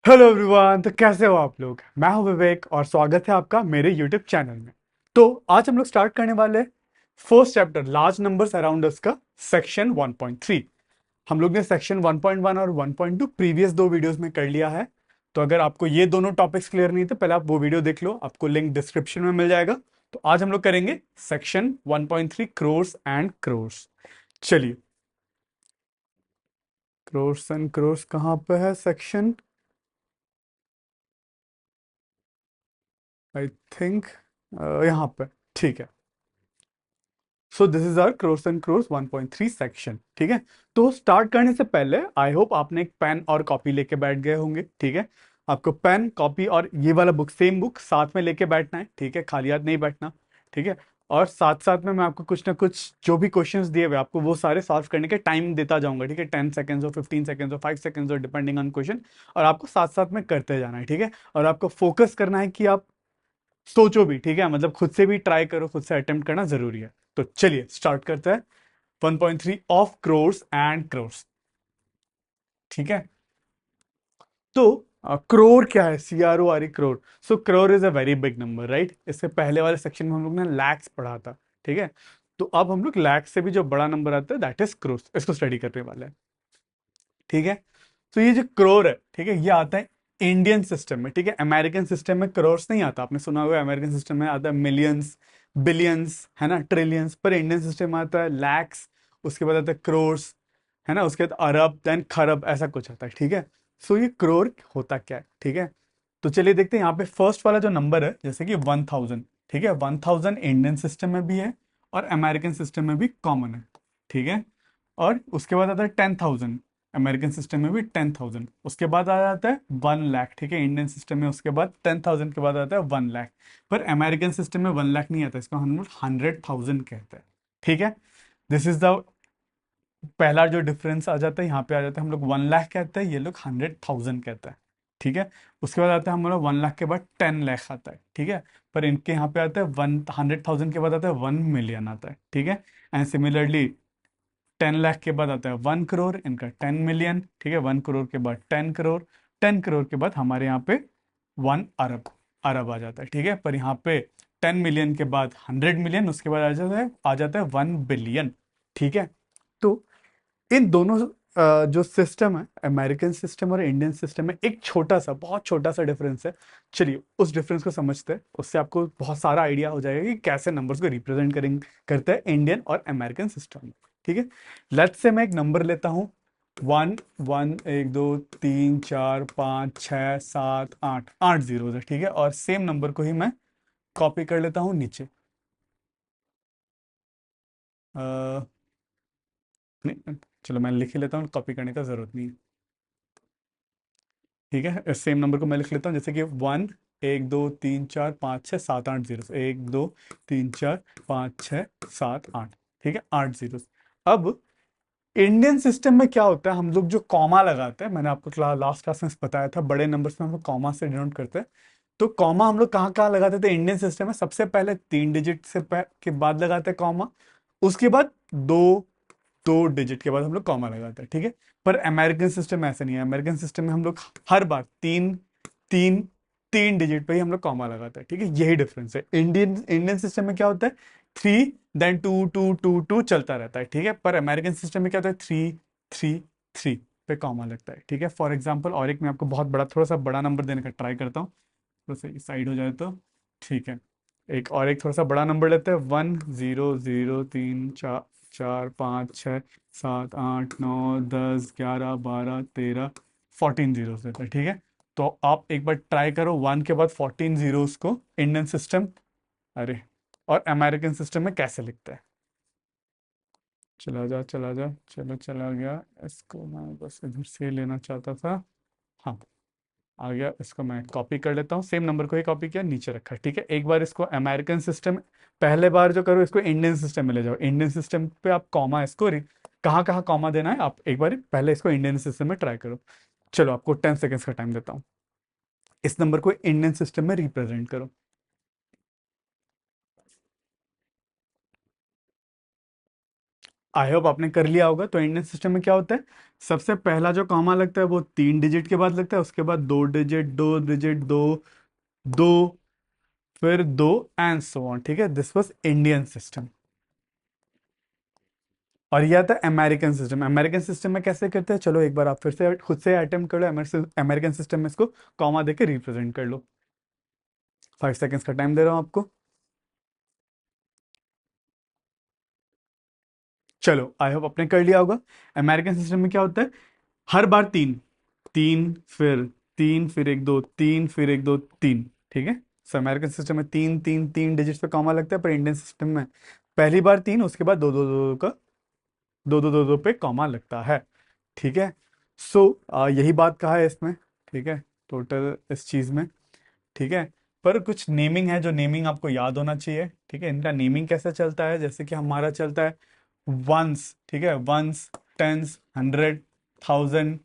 Hello everyone. तो कैसे हो आप लोग? मैं हूं विवेक और स्वागत है आपका मेरे यूट्यूब चैनल में। तो आज हम लोग स्टार्ट करने वाले हैं first chapter large numbers around us का सेक्शन 1.3। हम लोग ने सेक्शन 1.1 और 1.2 प्रीवियस दो वीडियोस में कर लिया है। तो अगर आपको ये दोनों टॉपिक्स क्लियर नहीं थे, पहले आप वो वीडियो देख लो, आपको लिंक डिस्क्रिप्शन में मिल जाएगा। तो आज हम लोग करेंगे सेक्शन 1.3 क्रोर्स एंड क्रोर्स। चलिए, क्रोर्स एंड क्रोर्स कहाँ पे है सेक्शन? आई थिंक यहाँ पे। ठीक है। So this is our crores and crores 1.3 section. ठीक है। तो स्टार्ट करने से पहले आई होप आपने एक पेन और कॉपी लेके बैठ गए होंगे। ठीक है। आपको पेन कॉपी और ये वाला बुक, सेम बुक साथ में लेके बैठना है। ठीक है, खाली हाथ नहीं बैठना। ठीक है। और साथ साथ में मैं आपको कुछ ना कुछ जो भी क्वेश्चंस दिए हुए आपको वो सारे सॉल्व करने के टाइम देता जाऊंगा। ठीक है, 10 सेकेंड्स और 15 सेकेंड्स और 5 सेकेंड्स और डिपेंडिंग ऑन क्वेश्चन। और आपको साथ साथ में करते जाना है। ठीक है। और आपको फोकस करना है कि आप सोचो भी। ठीक है, मतलब खुद से भी ट्राई करो, खुद से अटेम्प्ट करना जरूरी है। तो चलिए स्टार्ट करते हैं 1.3 ऑफ क्रोर्स एंड क्रोर्स। ठीक है। तो क्रोर क्या है? CRORE, crore. So crore is a very big number, right? इससे पहले वाले सेक्शन में हम लोग ने लैक्स पढ़ा था। ठीक है। तो अब हम लोग लैक्स से भी जो बड़ा नंबर आता है दैट इज क्रोर्स, इसको स्टडी करने वाले हैं। ठीक है। तो ये जो करोड़ है, ठीक है, ये आता है इंडियन सिस्टम में। ठीक है, अमेरिकन सिस्टम में करोर्स नहीं आता। आपने सुना होगा अमेरिकन सिस्टम में आता है मिलियंस, बिलियंस, है ना, ट्रिलियंस। पर इंडियन सिस्टम में आता है लैक्स, उसके बाद आता है क्रोर्स, है ना, उसके बाद अरब, देन खरब, ऐसा कुछ आता है। ठीक है। सो ये करोड़ होता क्या है? ठीक है। तो चलिए देखते हैं यहाँ पे फर्स्ट वाला जो नंबर है, जैसे कि 1000। ठीक है, 1000 इंडियन सिस्टम में भी है और अमेरिकन सिस्टम में भी कॉमन है। ठीक है। और उसके बाद आता है 10,000, अमेरिकन सिस्टम में भी 10,000। उसके बाद आ जाता है 1 लाख। ठीक है, इंडियन सिस्टम में उसके बाद 10,000 के बाद आता है 1 लाख। पर अमेरिकन सिस्टम में 1 लाख नहीं आता, इसको हम लोग 100,000 कहते हैं। ठीक है। दिस इज द पहला जो डिफरेंस आ जाता है, यहाँ पे आ जाता है हम लोग 1 लाख कहते हैं, ये लोग 100,000 कहते हैं। ठीक है। उसके बाद आता है हमारा 1 लाख के बाद 10 लाख आता है। ठीक है। पर इनके यहाँ पे आता है 100,000 के बाद आता है 1 मिलियन आता है। ठीक है। एंड सिमिलरली 10 लाख के बाद आता है 1 करोड़, इनका 10 मिलियन। ठीक है, 1 करोड़ के बाद 10 करोड़, 10 करोड़ के बाद हमारे यहाँ पे 1 अरब, अरब आ जाता है। ठीक है। पर यहाँ पे 10 मिलियन के बाद 100 मिलियन, उसके बाद आ जाता है 1 बिलियन। ठीक है। तो इन दोनों जो सिस्टम है, अमेरिकन सिस्टम और इंडियन सिस्टम में एक छोटा सा, बहुत छोटा सा डिफरेंस है। चलिए उस डिफरेंस को समझते हैं, उससे आपको बहुत सारा आइडिया हो जाएगा कि कैसे नंबर्स को रिप्रेजेंट करेंगे, करते हैं इंडियन और अमेरिकन सिस्टम में। ठीक है। लेट्स से मैं एक नंबर लेता हूँ, 1 1 1 2 3 4 5 6 7 8, 8 जीरो है। ठीक है। और सेम नंबर को ही मैं कॉपी कर लेता हूँ नीचे। अ, नहीं, चलो मैं लिख ही लेता हूँ, कॉपी करने का जरूरत नहीं है। ठीक है, सेम नंबर को मैं लिख लेता हूँ, जैसे कि 1 1 2 3 4 5 6 7 8 जीरो, 1 2 3 4 5 6 7 8। ठीक है, 8 जीरो। अब इंडियन सिस्टम में क्या होता है, हम लोग जो कॉमा लगाते हैं, मैंने आपको लास्ट क्लास में बताया था, बड़े नंबर्स में हम लोग कॉमा से डिनोट करते हैं। तो कॉमा हम लोग कहाँ कहाँ लगाते थे इंडियन सिस्टम में? सबसे पहले 3 डिजिट के बाद लगाते हैं कॉमा। उसके बाद दो दो डिजिट के बाद हम लोग कॉमा लगाते हैं। ठीक है। पर अमेरिकन सिस्टम में ऐसा नहीं है। अमेरिकन सिस्टम में हम लोग हर बार तीन तीन 3 डिजिट पे ही हम लोग कॉमा लगाते हैं। ठीक है, यही डिफरेंस है। इंडियन इंडियन सिस्टम में क्या होता है, 3 देन 2 2 2 2 चलता रहता है। ठीक है। पर अमेरिकन सिस्टम में क्या होता है, 3 3 3 पे कॉमा लगता है। ठीक है। फॉर एग्जाम्पल, और एक मैं आपको बहुत बड़ा, थोड़ा सा बड़ा नंबर देने का ट्राई करता हूँ, थोड़ा सा साइड हो जाए तो। ठीक है। एक थोड़ा सा बड़ा नंबर लेते हैं, 1 0 0 3 4 4 5 6 7 8 9 10 11 12 13 14 जीरो देते हैं। ठीक है। तो आप एक बार ट्राई करो, 1 के बाद 14 जीरोस को इंडियन सिस्टम, अरे, और अमेरिकन सिस्टम में कैसे लिखते हैं? चला जा चला जा, चलो चला गया। इसको मैं बस इधर से लेना चाहता था। हाँ, आ गया। इसको मैं कॉपी कर लेता हूँ, सेम नंबर को ही कॉपी किया, नीचे रखा। ठीक है। एक बार इसको अमेरिकन सिस्टम, पहले बार जो करो इसको इंडियन सिस्टम में ले जाओ। इंडियन सिस्टम पे आप कॉमा, इसको कहाँ कहाँ कॉमा देना है आप एक बार पहले इसको इंडियन सिस्टम में ट्राई करो। चलो आपको 10 सेकेंड्स का टाइम देता हूँ, इस नंबर को इंडियन सिस्टम में रिप्रेजेंट करो। आई होप आपने कर लिया होगा। तो इंडियन सिस्टम में क्या होता है, सबसे पहला जो कॉमा लगता है वो 3 डिजिट के बाद लगता है, उसके बाद 2 डिजिट, 2 डिजिट, दो, दो, फिर दो, एंड सो ऑन। ठीक है, दिस वाज इंडियन सिस्टम। और यह था अमेरिकन सिस्टम। अमेरिकन सिस्टम में कैसे करते हैं, चलो एक बार आप फिर से खुद से अटेम्प्ट कर लो। अमेरिकन सिस्टम में इसको कॉमा देके रिप्रेजेंट कर लो। 5 सेकेंड्स का टाइम दे रहा हूं आपको। चलो आई होप आपने कर लिया होगा। अमेरिकन सिस्टम में क्या होता है, हर बार तीन, तीन फिर तीन, फिर एक दो, तीन फिर एक दो, तीन। ठीक है, सो अमेरिकन सिस्टम में तीन तीन तीन डिजिट्स पे कॉमा लगता है, पर इंडियन सिस्टम में पहली बार तीन, उसके बाद दो दो दो का दो दो दो दो पे कॉमा लगता है। ठीक है, सो यही बात कहा है इसमें। ठीक है, टोटल इस चीज में। ठीक है, पर कुछ नेमिंग है जो नेमिंग आपको याद होना चाहिए। ठीक है, इनका नेमिंग कैसे चलता है, जैसे कि हमारा चलता है वंस। ठीक है, वंस, टेंस, 100, 1000,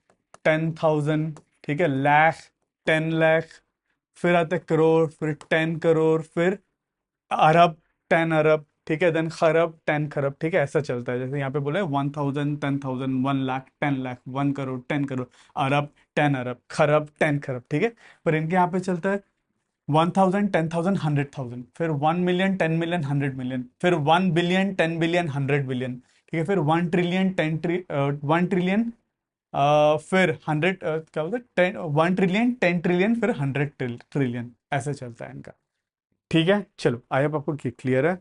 10,000। ठीक है, लाख, 10 लाख, फिर आते करोड़, फिर 10 करोड़, फिर अरब, 10 अरब। ठीक है, देन खरब, 10 खरब। ठीक है, ऐसा चलता है। जैसे यहाँ पे बोले 1000, 10,000, 1 लाख, 10 लाख, 1 करोड़, 10 करोड़, अरब, 10 अरब, खरब, 10 खरब। ठीक है, पर इनके यहाँ पे चलता है 1000, 10,000, 100,000, फिर 1 मिलियन, 10 मिलियन, 100 मिलियन, फिर 1 बिलियन, 10 बिलियन, 100 बिलियन। ठीक है, फिर 1 ट्रिलियन, 1 ट्रिलियन, फिर 100, क्या बोलते हैं, 1 ट्रिलियन, 10 ट्रिलियन, फिर 100 ट्रिलियन। ऐसे चलता है इनका। ठीक है, चलो आई होप आपको क्लियर है।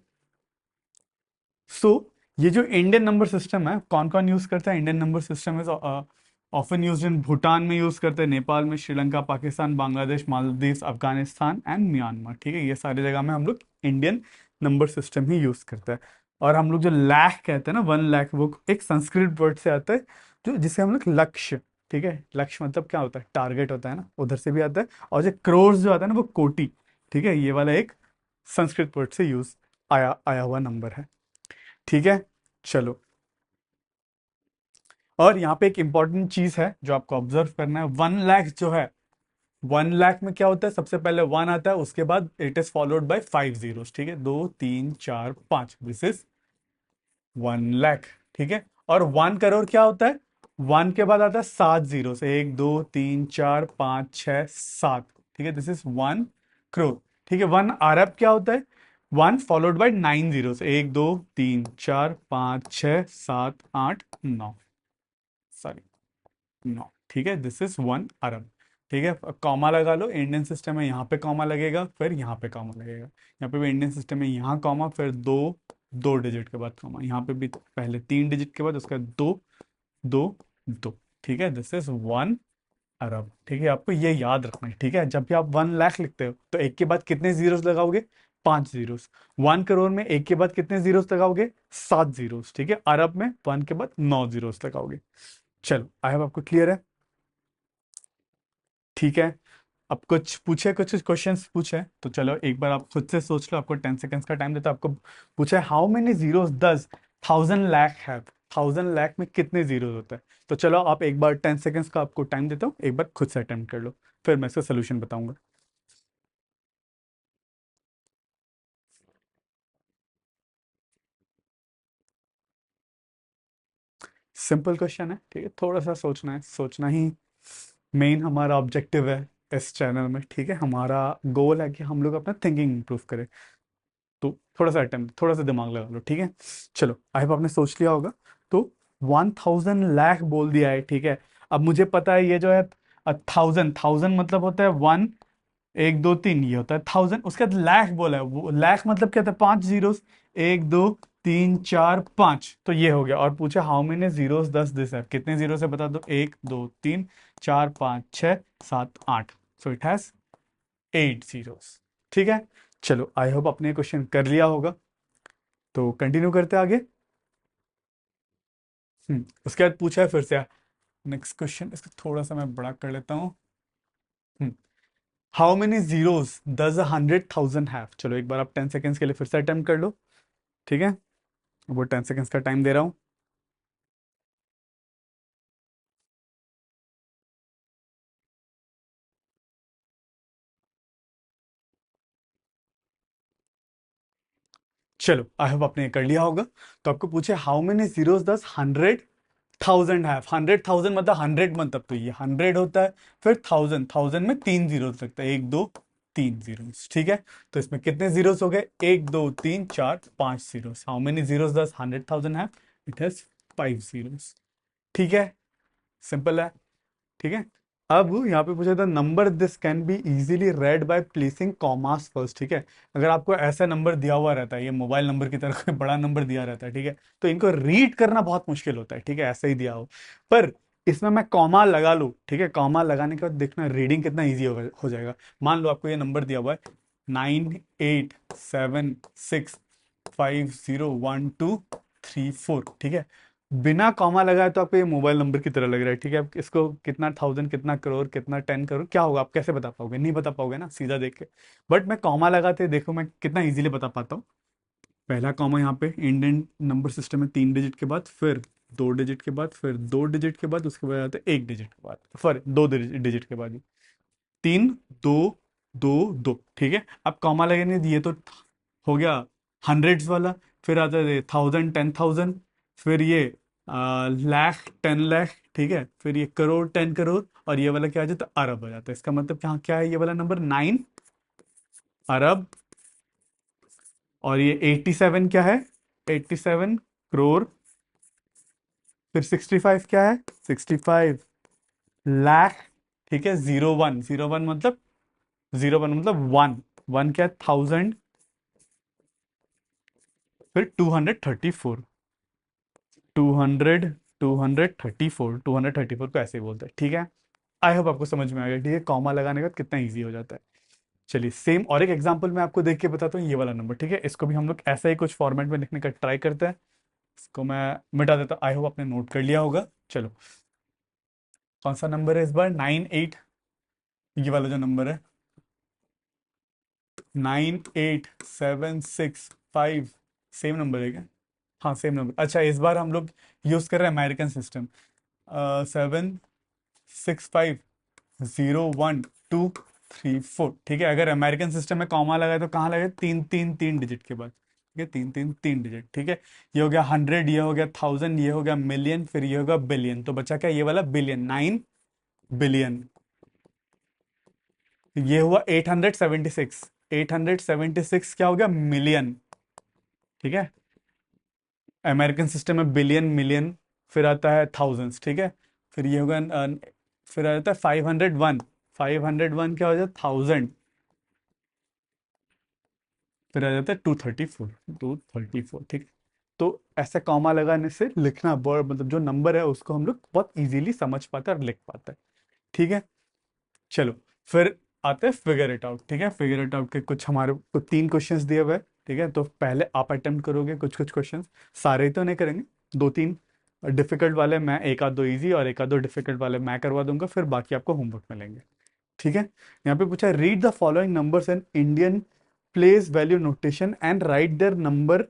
सो ये जो इंडियन नंबर सिस्टम है, कौन कौन यूज करता है इंडियन नंबर सिस्टम है, ऑफन यूज इन भूटान में यूज करते हैं, नेपाल में, श्रीलंका, पाकिस्तान, बांग्लादेश, मालदीव, अफगानिस्तान एंड म्यांमार। ठीक है, ये सारी जगह में हम लोग इंडियन नंबर सिस्टम ही यूज करते हैं। और हम लोग जो लाख कहते हैं ना, 1 लाख, वो एक संस्कृत वर्ड से आता है, जो जिसे हम लोग लक्ष्य। ठीक है, लक्ष्य मतलब क्या होता है, टारगेट होता है ना, उधर से भी आता है। और जो क्रोर्स जो आता है ना, वो कोटि। ठीक है, ये वाला एक संस्कृत वर्ड से यूज आया आया हुआ नंबर है। ठीक है, चलो। और यहाँ पे एक इंपॉर्टेंट चीज है जो आपको ऑब्जर्व करना है, 1 लाख जो है, 1 लाख में क्या होता है, सबसे पहले वन आता है, उसके बाद it is followed by 5 zeros. ठीक है, 2, 3, 4, 5, दिस इज 1 लाख। ठीक है, और 1 करोड़ क्या होता है, वन के बाद आता है 7 जीरो से, 1, 2, 3, 4, 5, 6, 7। ठीक है, दिस इज 1 करोड़। ठीक है, 1 अरब क्या होता है, वन फॉलोड बाय 9 जीरो से, 1, 2, 3, 4, 5, 6, 7, 8, 9, सॉरी, 9। ठीक है, दिस इज 1 अरब। ठीक है, कॉमा लगा लो। इंडियन सिस्टम में यहाँ पे कॉमा लगेगा, फिर यहाँ पे कॉमा लगेगा। यहाँ पे भी इंडियन सिस्टम में यहाँ कॉमा, फिर दो, 2 डिजिट के बाद कॉमा, यहाँ पे भी पहले 3 डिजिट के बाद, उसका दो, दो, दो। ठीक है, दिस इज 1 अरब। ठीक है, आपको ये याद रखना है। ठीक है, जब भी आप 1 लाख लिखते हो तो एक के बाद कितने जीरोस लगाओगे, 5 जीरोस। 1 करोड़ में एक के बाद कितने जीरोस लगाओगे, 7 जीरोस। ठीक है, अरब में वन के बाद 9 जीरोस लगाओगे। चलो आई होप आपको क्लियर है। ठीक है, अब कुछ पूछे, कुछ क्वेश्चंस पूछे, तो चलो एक बार आप खुद से सोच लो। आपको 10 सेकेंड्स का टाइम देता हूं। आपको पूछा है how many zeros does 1000 lakh have, 1000 lakh में कितने जीरोस होता है। तो चलो आप एक बार 10 सेकेंड्स का आपको टाइम देता हूँ, एक बार खुद से अटेम्प्ट कर लो, फिर मैं इसका सोल्यूशन बताऊंगा। सिंपल क्वेश्चन है। ठीक है, थोड़ा सा सोचना है, सोचना ही मेन हमारा ऑब्जेक्टिव है इस चैनल में। ठीक है, हमारा गोल है कि हम लोग अपना थिंकिंग इंप्रूव करें। तो थोड़ा सा अटेम्प्ट, थोड़ा सा दिमाग लगा लो। ठीक है, चलो आई होप आपने सोच लिया होगा। तो 1000 लाख बोल दिया है। ठीक है, अब मुझे पता है ये जो है, 1000, 1000 मतलब होता है वन, 1, 2, 3, ये होता है 1000। उसके बाद लाख बोला है, वो लाख मतलब क्या था, 5 जीरोस, 1, 2, 3, 4, 5, तो ये हो गया। और पूछा हाउ मेनी जीरोस दस दिस है, कितने जीरो से बता दो, 1, 2, 3, 4, 5, 6, 7, 8, सो इट हैज 8 जीरोस। ठीक है, चलो आई होप आपने क्वेश्चन कर लिया होगा। तो कंटिन्यू करते हैं आगे। उसके बाद पूछा है फिर से नेक्स्ट क्वेश्चन, इसको थोड़ा सा मैं बड़ा कर लेता हूँ। How many zeros does 100,000 have. चलो एक बार आप 10 सेकेंड्स के लिए फिर से अटेम्प्ट कर लो। ठीक है, वो 10 सेकेंड्स का टाइम दे रहा हूँ। चलो आई होप आपने कर लिया होगा। तो आपको पूछे how many zeros does 100,000 have. 100,000 मतलब 100 मतलब तो ये 100 होता है, फिर 1000, 1000 में 3 जीरो लगता है, 1 2 3 जीरोस, ठीक है। तो इसमें कितने जीरोस हो गए, 1 2 3 4 5 zeros. How many zeros does 100,000 have, it has 5 zeros, ठीक है, सिंपल है, ठीक है। अब यहाँ पे पूछा था number this can be easily red by placing commas first, ठीक है। अगर आपको ऐसा नंबर दिया हुआ रहता है, ये मोबाइल नंबर की तरह कोई बड़ा नंबर दिया रहता है, ठीक है, तो इनको रीड करना बहुत मुश्किल होता है, ठीक है, ऐसा ही दिया हो। पर इसमें मैं कॉमा लगा लूँ, ठीक है, कॉमा लगाने के बाद देखना रीडिंग कितना ईजी हो जाएगा। मान लो आपको ये नंबर दिया हुआ है 9876501234, ठीक है। बिना कॉमा लगाए तो आपको ये मोबाइल नंबर की तरह लग रहा है, ठीक है। आप इसको कितना थाउजेंड, कितना करोड़, कितना 10 करोड़ क्या होगा, आप कैसे बता पाओगे, नहीं बता पाओगे ना सीधा देख के। बट मैं कॉमा लगाते देखो मैं कितना इजीली बता पाता हूँ। पहला कॉमा यहाँ पे इंडियन नंबर सिस्टम में 3 डिजिट के बाद, फिर 2 डिजिट के बाद, फिर 2 डिजिट के बाद, उसके बाद आता है 1 डिजिट के बाद, फिर 2 डिजिट के बाद, 3 2 2 2, ठीक है। अब कॉमा लगाने दिए तो हो गया हंड्रेड्स वाला, फिर आता है थाउजेंड, 10,000, फिर ये लाख, 10 लाख, ठीक है, फिर ये करोड़, 10 करोड़, और ये वाला क्या आ जाता है, अरब आ जाता है। इसका मतलब क्या क्या है, ये वाला नंबर 9 अरब, और ये 87 क्या है, 87 करोड़, फिर 65 क्या है, 65 लाख, ठीक है। 01, 01 मतलब, 01 मतलब वन, वन क्या है, 1000, फिर 234, 200, 234 को ऐसे ही बोलते हैं, ठीक है। आई होप आपको समझ में आ गया, ठीक है, कॉमा लगाने का कितना इजी हो जाता है। चलिए सेम और एक एग्जांपल मैं आपको देख के बताता हूँ, ये वाला नंबर, ठीक है, इसको भी हम लोग ऐसा ही कुछ फॉर्मेट में लिखने का ट्राई करते हैं। इसको मैं मिटा देता हूँ, आई होप आपने नोट कर लिया होगा। चलो, कौन सा नंबर है इस बार, 98, ये वाला जो नंबर है 98765, सेम नंबर है क्या, हाँ सेम नंबर। अच्छा, इस बार हम लोग यूज कर रहे हैं अमेरिकन सिस्टम, 7650123 ठीक है। अगर अमेरिकन सिस्टम में कॉमा लगाए तो कहाँ लगे, तीन तीन तीन डिजिट के बाद, ठीक है, तीन तीन तीन डिजिट, ठीक है। ये हो गया 100, ये हो गया 1000, ये हो गया मिलियन, फिर ये होगा बिलियन, तो बचा क्या, ये वाला बिलियन, 9 बिलियन। ये हुआ 876, 876 क्या हो गया, मिलियन, ठीक है। अमेरिकन सिस्टम में बिलियन, मिलियन, फिर आता है थाउजेंड्स, ठीक है। फिर ये होगा फिर आ जाता है 501, 501 क्या हो जाता है, 1000, फिर आ जाता है 234, 234, ठीक है। तो ऐसे कॉमा लगाने से लिखना बहुत, मतलब जो नंबर है उसको हम लोग बहुत इजीली समझ पाते हैं और लिख पाते हैं, ठीक है। चलो, फिर आते हैं फिगर इट आउट, ठीक है। फिगर इट आउट के कुछ हमारे को 3 क्वेश्चंस दिए हुए हैं, ठीक है। तो पहले आप अटेम्प्ट करोगे कुछ कुछ क्वेश्चंस, सारे तो नहीं करेंगे, 2 3 डिफिकल्ट वाले मैं, एक आध दो इजी और एक आध दो डिफिकल्ट वाले मैं करवा दूंगा, फिर बाकी आपको होमवर्क मिलेंगे, ठीक है। यहाँ पे पूछा है read the following numbers in Indian place value notation and write their number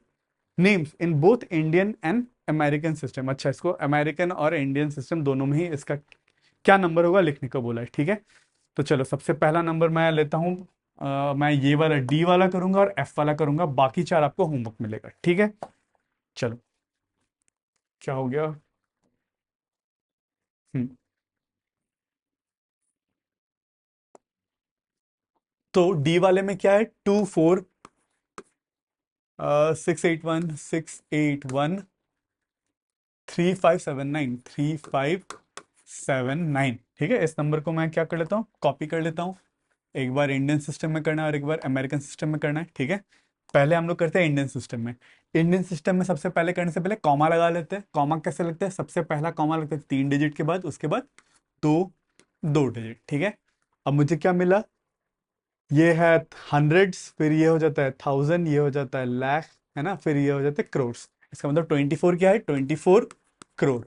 names in both Indian and American system. अच्छा, इसको अमेरिकन और इंडियन सिस्टम दोनों में ही इसका क्या नंबर होगा लिखने को बोला है, ठीक है। तो चलो, सबसे पहला नंबर मैं लेता हूँ, मैं ये वाला डी वाला करूंगा और एफ वाला करूंगा, बाकी 4 आपको होमवर्क मिलेगा, ठीक है। चलो, क्या हो गया, हम्म तो डी वाले में क्या है, 24 681 681 3579 3579, ठीक है। इस नंबर को मैं क्या कर लेता हूँ, कॉपी कर लेता हूँ। एक बार इंडियन सिस्टम में करना है और एक बार अमेरिकन सिस्टम में करना है, ठीक है। पहले हम लोग करते हैं इंडियन सिस्टम में। इंडियन सिस्टम में सबसे पहले करने से पहले कॉमा लगा लेते हैं। कॉमा कैसे लगता है, सबसे पहला कॉमा लगता है 3 डिजिट के बाद, उसके बाद दो 2 डिजिट, ठीक है। अब मुझे क्या मिला, ये है हंड्रेड्स, फिर ये हो जाता है थाउजेंड, ये हो जाता है लाख, है ना, फिर ये हो जाता है करोड़। इसका मतलब 24 क्या है, 24 करोड़,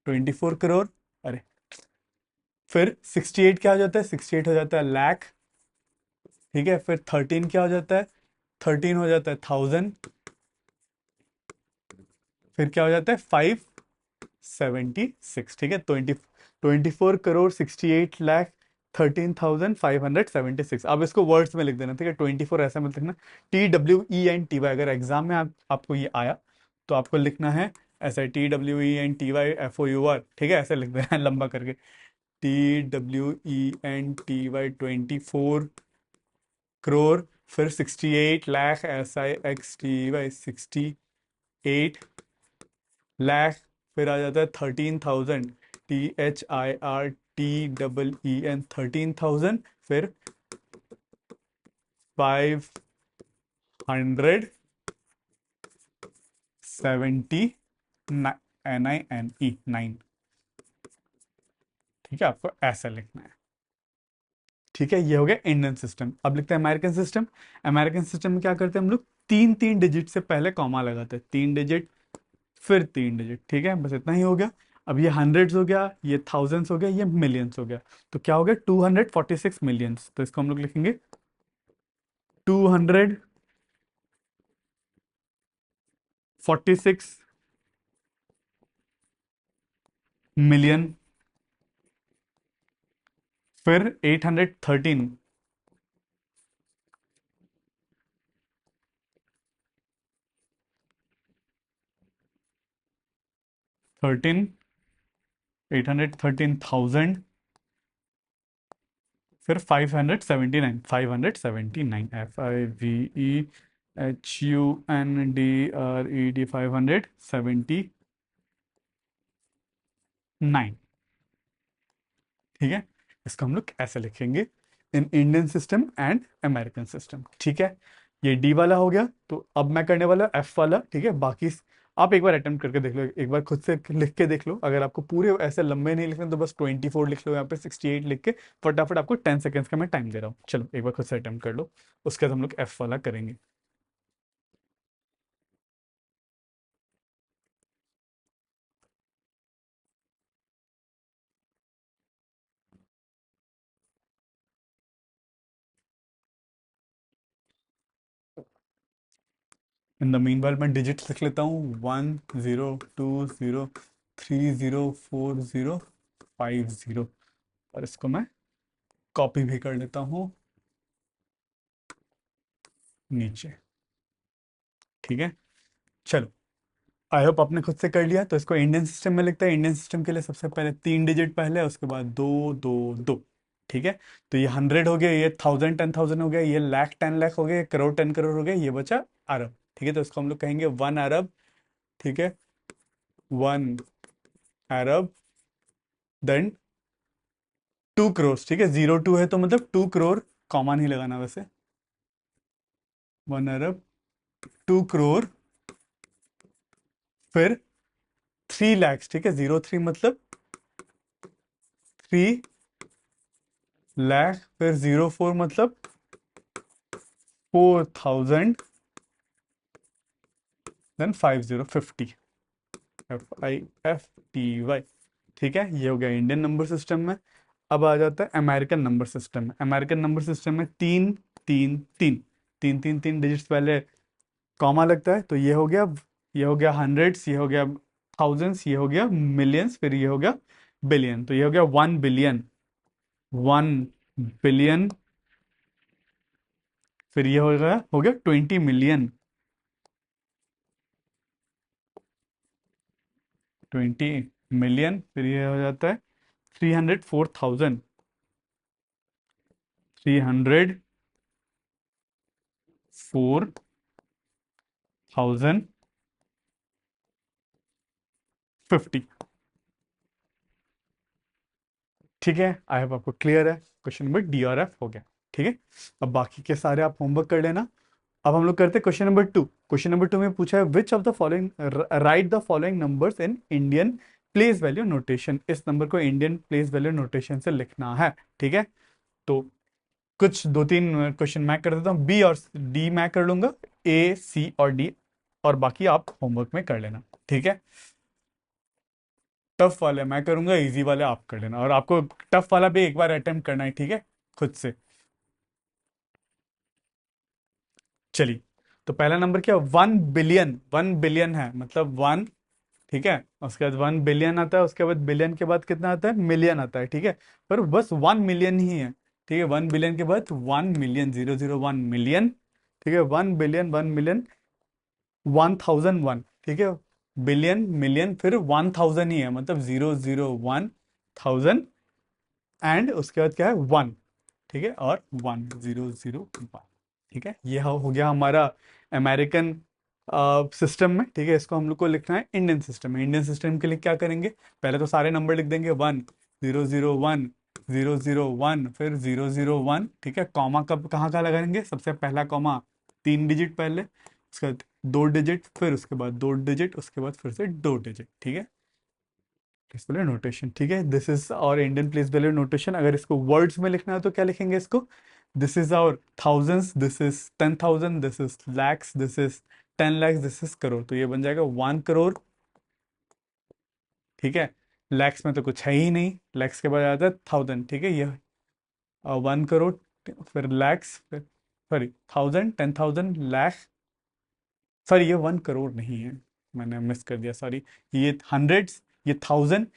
24 करोड़, अरे, फिर 68 क्या हो जाता है, 68 हो जाता है लाख, ठीक है। फिर 13 क्या हो जाता है, 13 हो जाता है थाउजेंड, फिर क्या हो जाता है 576, ठीक है। 24 करोड़ 68 लाख 13,576। अब इसको वर्ड्स में लिख देना, ठीक है, 24 ऐसे में लिखना, TWENTY। अगर एग्जाम में आपको ये आया तो आपको लिखना है ऐसे, TWENTYFOUR, ठीक है, ऐसे लिख देना है लंबा करके, TWENTY 24 करोड़, फिर 68 लाख, SIXTY 68 लाख, फिर आ जाता है 13,000, THIRTEEN 13,000, फिर 579, NINE 9, ठीक है, आपको ऐसा लिखना है। ठीक है, ये हो गया इंडियन सिस्टम। अब लिखते हैं अमेरिकन सिस्टम। अमेरिकन सिस्टम में क्या करते हैं हम लोग, तीन तीन डिजिट से पहले कॉमा लगाते हैं, 3 डिजिट फिर 3 डिजिट, ठीक है, बस इतना ही हो गया। अब ये हंड्रेड्स हो गया, ये थाउजेंड्स हो गया, ये मिलियंस हो गया, तो क्या हो गया, 246 मिलियंस। तो इसको हम लोग लिखेंगे 246 मिलियन, फिर 813, 813,000, फिर 579, 579, 579, ठीक है। इसको हम लोग ऐसे लिखेंगे in Indian system and American system, ठीक है। ये डी वाला हो गया, तो अब मैं करने वाला एफ वाला, ठीक है। बाकी आप एक बार अटेम्प्ट करके देख लो, एक बार खुद से लिख के देख लो। अगर आपको पूरे ऐसे लंबे नहीं लिखने तो बस 24 लिख लो, यहाँ पे 68 लिख के फटाफट, आपको 10 सेकेंड्स का मैं टाइम दे रहा हूँ। चलो एक बार खुद से अटेम्प्ट कर लो, उसके बाद हम लोग एफ वाला करेंगे। इन द मीन वाइल मैं डिजिट्स लिख लेता हूँ, 1020303050, और इसको मैं कॉपी भी कर लेता हूँ नीचे, ठीक है। चलो, आई होप आपने खुद से कर लिया। तो इसको इंडियन सिस्टम में लिखते हैं। इंडियन सिस्टम के लिए सबसे पहले 3 डिजिट पहले, उसके बाद 2 2 2, ठीक है। तो ये 100 हो गया, ये 1000 10,000 हो गया, ये लाख 10 लाख हो गया, ये करोड़ 10 करोड़ हो गया, ये बचा अरब, ठीक है। तो इसको हम लोग कहेंगे 1 अरब, ठीक है, 1 अरब, देन 2 करोड़, ठीक है, 02 है तो मतलब 2 करोड़, कॉमा नहीं लगाना वैसे, 1 अरब, 2 करोड़, फिर 3 लैक्स, ठीक है, 03 मतलब 3 लाख, फिर 04 मतलब 4,000, देन 5050, FIFTY, ठीक है। ये हो गया इंडियन नंबर सिस्टम में। अब आ जाता है अमेरिकन नंबर सिस्टम में। अमेरिकन नंबर सिस्टम में तीन तीन तीन तीन तीन तीन डिजिट्स पहले कॉमा लगता है, तो ये हो गया हंड्रेड्स, ये हो गया थाउजेंड्स, ये हो गया मिलियंस, फिर ये हो गया बिलियन, तो ये हो गया 1 बिलियन, 1 बिलियन, फिर ये हो गया 20 मिलियन, 20 मिलियन, फिर ये हो जाता है 304,000, 304,050, ठीक है। आई होप आपको क्लियर है। क्वेश्चन नंबर डी और एफ हो गया, ठीक है। अब बाकी के सारे आप होमवर्क कर लेना। अब हम लोग करते हैं क्वेश्चन नंबर 2। क्वेश्चन नंबर 2 में पूछा है which of the following, right the following numbers in Indian place value notation. इस नंबर को इंडियन प्लेस वैल्यू नोटेशन से लिखना है, ठीक है। तो कुछ दो तीन क्वेश्चन मैं कर देता हूँ, बी और डी मैं कर लूंगा, ए सी और डी, और बाकी आप होमवर्क में कर लेना, ठीक है। टफ वाले मैं करूंगा, इजी वाले आप कर लेना, और आपको टफ वाला भी एक बार अटेम्प्ट करना है, ठीक है, खुद से। चलिए, तो पहला नंबर क्या, 1 बिलियन, 1 बिलियन है मतलब 1, ठीक है, उसके बाद 1 बिलियन आता है, उसके बाद बिलियन के बाद कितना आता है, मिलियन आता है, ठीक है। पर बस 1 मिलियन ही है, ठीक है। 1 बिलियन के बाद 1 मिलियन, 001 मिलियन, ठीक है। 1 बिलियन, 1 मिलियन, 1001, ठीक है। बिलियन, मिलियन, फिर 1000 ही है, मतलब 001,000, एंड उसके बाद क्या है, 1, ठीक है, और 1001, ठीक है। ये हो गया हमारा अमेरिकन सिस्टम में, ठीक है। इसको हम लोग को लिखना है इंडियन सिस्टम में। इंडियन सिस्टम के लिए क्या करेंगे, पहले तो सारे नंबर लिख देंगे, 1001, 001, फिर 001, ठीक है। कॉमा कब कहाँ कहाँ लगाएंगे, सबसे पहला कॉमा 3 डिजिट पहले, उसके बाद 2 डिजिट, फिर उसके बाद 2 डिजिट, उसके बाद फिर से 2 डिजिट, ठीक है। प्लेस वैल्यू नोटेशन, ठीक है। दिस इज और इंडियन प्लेस वैल्यू नोटेशन। अगर इसको वर्ड्स में लिखना है तो क्या लिखेंगे इसको, this is our thousands, this is 10,000, this is lakhs, this is 10 lakhs, this is crore. तो ये बन जाएगा 1 करोड़, ठीक है। लैक्स में तो कुछ है ही नहीं, लैक्स के बाद आता है 1000, ठीक है। ये 1 करोड़, फिर लैक्स, फिर सॉरी 1000, 10,000 लैख, सॉरी ये 1 करोड़ नहीं है, मैंने मिस कर दिया, सॉरी। ये हंड्रेड्स, ये थाउजेंड,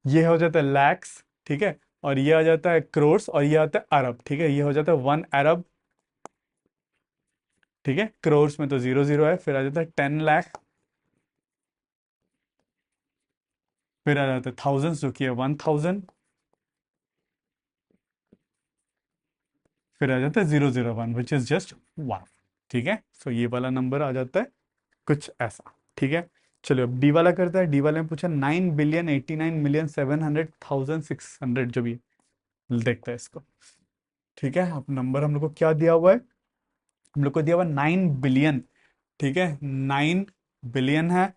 ये हो जाता है लैक्स, ठीक है। और ये आ जाता है क्रोर्स, और ये आता है अरब, ठीक है। ये हो जाता है 1 अरब, ठीक है। क्रोर्स में तो 0 0 है, फिर आ जाता है 10 लाख, फिर आ जाता है थाउजेंड, जो कि है 1000, फिर आ जाता है 0 0 1, विच इज जस्ट 1, ठीक है। सो ये वाला नंबर आ जाता है कुछ ऐसा, ठीक है। चलो अब डी वाला करता है। डी वाले में पूछा 9,89,700,600, जो भी है। देखते हैं इसको, ठीक है। अब नंबर हम लोग को क्या दिया हुआ है, हम लोग को दिया हुआ 9 बिलियन, ठीक है। 9 बिलियन है,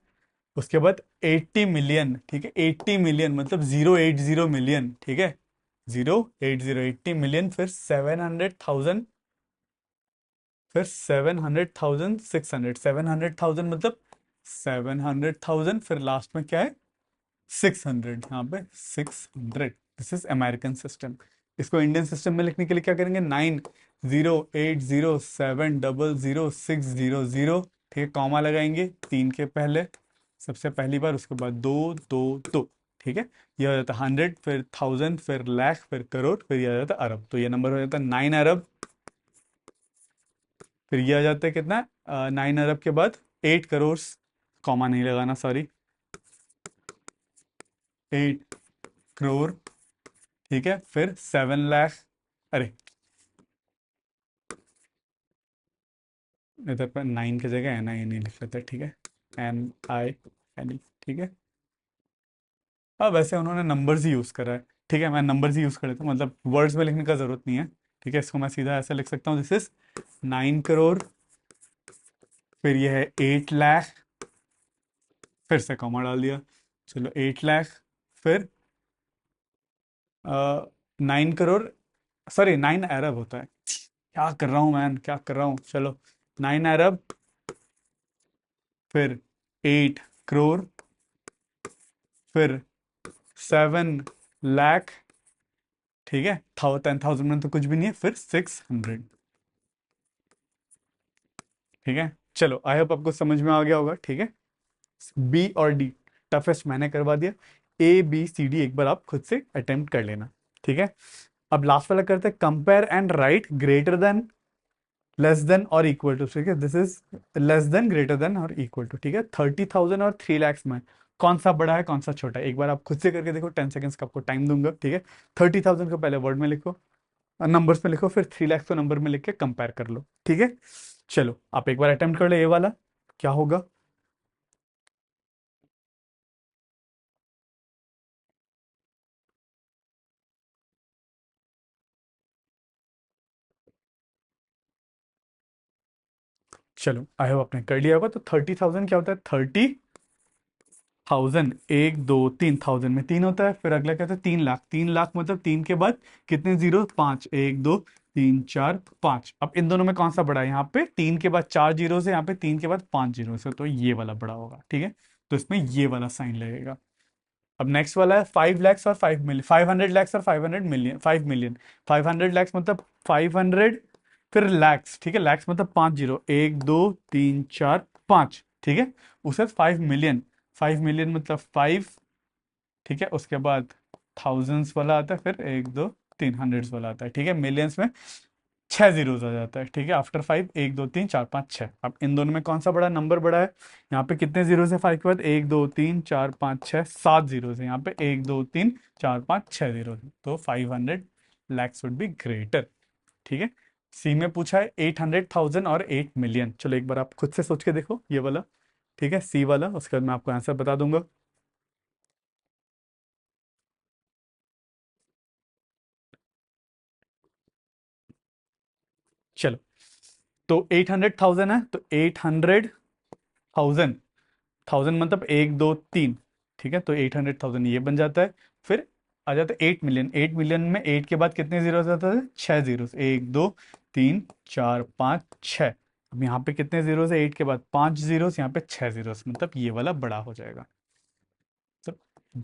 उसके बाद 80 मिलियन, ठीक है। 80 मिलियन मतलब 080 मिलियन, ठीक है। 080, 80 मिलियन, फिर 700,000, फिर 700,000 600, 700,000 मतलब 700,000, फिर लास्ट में क्या है, 600, यहाँ पे 600। This is American system. इसको इंडियन सिस्टम में लिखने के लिए क्या करेंगे, 9,080,700,600, ठीक है। कॉमा लगाएंगे 3 के पहले, सबसे पहली बार, उसके बाद 2 2 2, ठीक है। ये हो जाता है 100, फिर 1000, फिर लाख, फिर करोड़, फिर ये आ जाता है अरब। तो ये नंबर हो जाता है 9 अरब। फिर ये आ जाता है कितना, 9 अरब के बाद 8 करोड़, कॉमा नहीं लगाना, सॉरी, 8 करोड़, ठीक है। फिर 7 लाख, अरे इधर पर 9 की जगह NI नहीं लिख लेते, ठीक है। NINE, ठीक है। अब वैसे उन्होंने नंबर्स ही यूज़ करा है, ठीक है। मैं नंबर्स ही यूज़ कर लेता हूँ, मतलब वर्ड्स में लिखने का ज़रूरत नहीं है, ठीक है। इसको मैं सीधा ऐसे लिख सकता हूँ, दिस इज 9 करोड़, फिर ये है 8 लाख, फिर से कॉमा डाल दिया, चलो 8 लाख, फिर 9 करोड़, सॉरी 9 अरब होता है, क्या कर रहा हूँ मैं, क्या कर रहा हूँ, चलो 9 अरब, फिर 8 करोड़, फिर 7 लाख, ठीक है। 10,000 में तो कुछ भी नहीं है, फिर 600, ठीक है। चलो आई होप आपको समझ में आ गया होगा, ठीक है। बी और डी टफेस्ट मैंने करवा दिया, A B C D एक बार आप खुद से अटेम्प्ट कर लेना, ठीक है। अब लास्ट वाला करते हैं, compare and right greater than, less than और इक्वल टू, ठीक है। This is less than, greater than और इक्वल टू, ठीक है। 30,000 और 3 लाख में कौन सा बड़ा है, कौन सा छोटा है, एक बार आप खुद से करके देखो, 10 सेकेंड्स का आपको टाइम दूंगा, ठीक है। 30,000 को पहले वर्ड में लिखो, नंबर्स में लिखो, फिर 3 लाख को नंबर में लिख के कंपेयर कर लो, ठीक है। चलो आप एक बार अटेम्प्ट कर ले, ये वाला क्या होगा। चलो आई होप आपने कर लिया होगा। तो 30,000 क्या होता है, 30,000, 1 2 3, 1000 में 3 होता है, फिर अगला क्या होता है, 3 लाख। 3 लाख मतलब 3 के बाद कितने जीरो, 5, 1 2 3 4 5। अब इन दोनों में कौन सा बड़ा है, यहाँ पे 3 के बाद 4 जीरो से, यहाँ पे 3 के बाद 5 जीरो से, तो ये वाला बड़ा होगा, ठीक है। तो इसमें ये वाला साइन लगेगा। अब नेक्स्ट वाला है 5 लैक्स और 5 मिलियन, 500 लैक्स और 500 मिलियन, 5 मिलियन। 500 लैक्स मतलब 500, फिर लैक्स, ठीक है। लैक्स मतलब 5 जीरो, 1 2 3 4 5, ठीक है। उसे 5 मिलियन, 5 मिलियन मतलब 5, ठीक है। उसके बाद थाउजेंड्स वाला आता है, फिर 1 2 3 हंड्रेड्स वाला आता है, ठीक है। मिलियंस में 6 जीरोस आ जाता है, ठीक है। आफ्टर 5 1 2 3 4 5 6। अब इन दोनों में कौन सा बड़ा नंबर बड़ा है? यहाँ पे कितने जीरोस है 5 के बाद? 1 2 3 4 5 6, 7 जीरोस है यहाँ पे। 1 2 3 4 5 6 जीरोस है, तो 500 lakhs वुड बी ग्रेटर, ठीक है। सी में पूछा है 800,000 और 8 मिलियन। चलो एक बार आप खुद से सोच के देखो ये वाला, ठीक है, सी वाला, उसके बाद मैं आपको आंसर बता दूंगा। चलो, तो 800,000 है, तो 800,000, थाउजेंड मतलब 1 2 3, ठीक है। तो 800,000 ये बन जाता है। फिर आ जाता है 8 मिलियन। 8 मिलियन में 8 के बाद कितने जीरो जाता है? 6 जीरो। 1 2 3 4 5 6। अब यहाँ पे कितने जीरो है 8 के बाद? 5 जीरो, यहाँ पे 6 जीरो, मतलब ये वाला बड़ा हो जाएगा। तो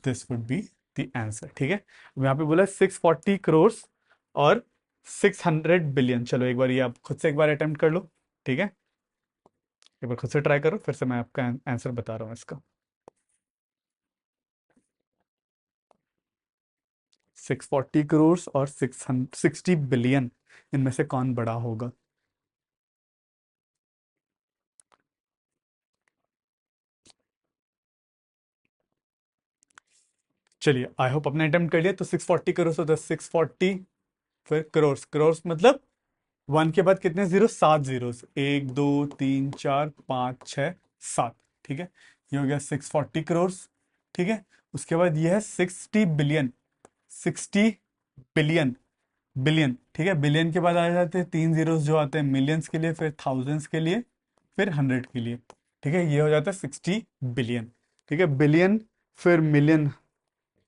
this would be the answer, ठीक है। अब यहाँ पे बोला 640 करोड़ और 600 बिलियन। चलो एक बार ये आप खुद से एक बार अटेम्प्ट कर लो, ठीक है। एक बार खुद से ट्राई करो, फिर से मैं आपका आंसर बता रहा हूँ इसका। 640 करोड़ और 660 बिलियन, इनमें से कौन बड़ा होगा? चलिए, आई होप अपने अटेम्प्ट कर लिया। तो 640 करोड़ होता है 640, फिर करोड़, करोड़ मतलब 1 के बाद कितने जीरो? 7 जीरो। 1 2 3 4 5 6 7, ठीक है। ये हो गया 640 करोड़, ठीक है। उसके बाद ये है 60 बिलियन। 60 बिलियन, बिलियन, ठीक है। बिलियन के बाद आ जाते हैं 3 जीरोस जो आते हैं मिलियंस के लिए, फिर थाउजेंड्स के लिए, फिर हंड्रेड के लिए, ठीक है। ये हो जाता है 60 बिलियन, ठीक है। बिलियन, फिर मिलियन,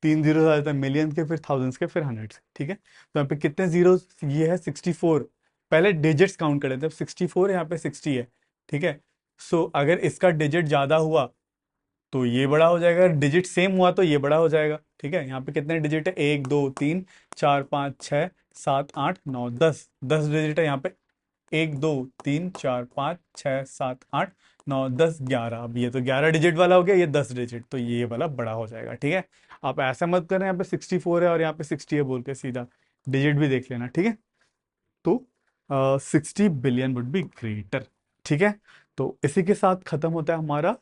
3 जीरो आ जाता है मिलियन के, फिर थाउजेंड्स के, फिर हंड्रेड्स, ठीक है। तो यहाँ पे कितने जीरो? ये है 64। पहले डिजिट्स काउंट करें, तब 64 है, यहाँ पे 60 है, ठीक है। सो अगर इसका डिजिट ज्यादा हुआ तो ये बड़ा हो जाएगा, डिजिट सेम हुआ तो ये बड़ा हो जाएगा, ठीक है। यहाँ पे कितने डिजिट है? 1 2 3 4 5 6 7 8 9 10, 10 डिजिट है यहाँ पे। 1 2 3 4 5 6 7 8 9 10 11। अब ये तो 11 डिजिट वाला हो गया, ये 10 डिजिट, तो ये वाला बड़ा हो जाएगा, ठीक है। आप ऐसा मत करें यहाँ पे 64 है और यहाँ पे 60 है बोल के, सीधा डिजिट भी देख लेना, ठीक है। तो 60 बिलियन वुड बी ग्रेटर, ठीक है। तो इसी के साथ खत्म होता है हमारा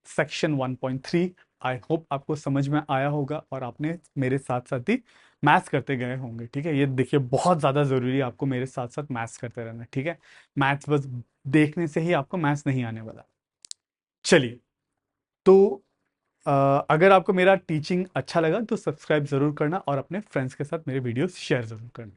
सेक्शन 1.3। आई होप आपको समझ में आया होगा और आपने मेरे साथ साथ ही मैथ्स करते गए होंगे, ठीक है। ये देखिए बहुत ज़्यादा ज़रूरी है आपको मेरे साथ साथ मैथ्स करते रहना, ठीक है। मैथ्स बस देखने से ही आपको मैथ्स नहीं आने वाला। चलिए, तो अ, अगर आपको मेरा टीचिंग अच्छा लगा तो सब्सक्राइब ज़रूर करना और अपने फ्रेंड्स के साथ मेरे वीडियोस शेयर ज़रूर करना।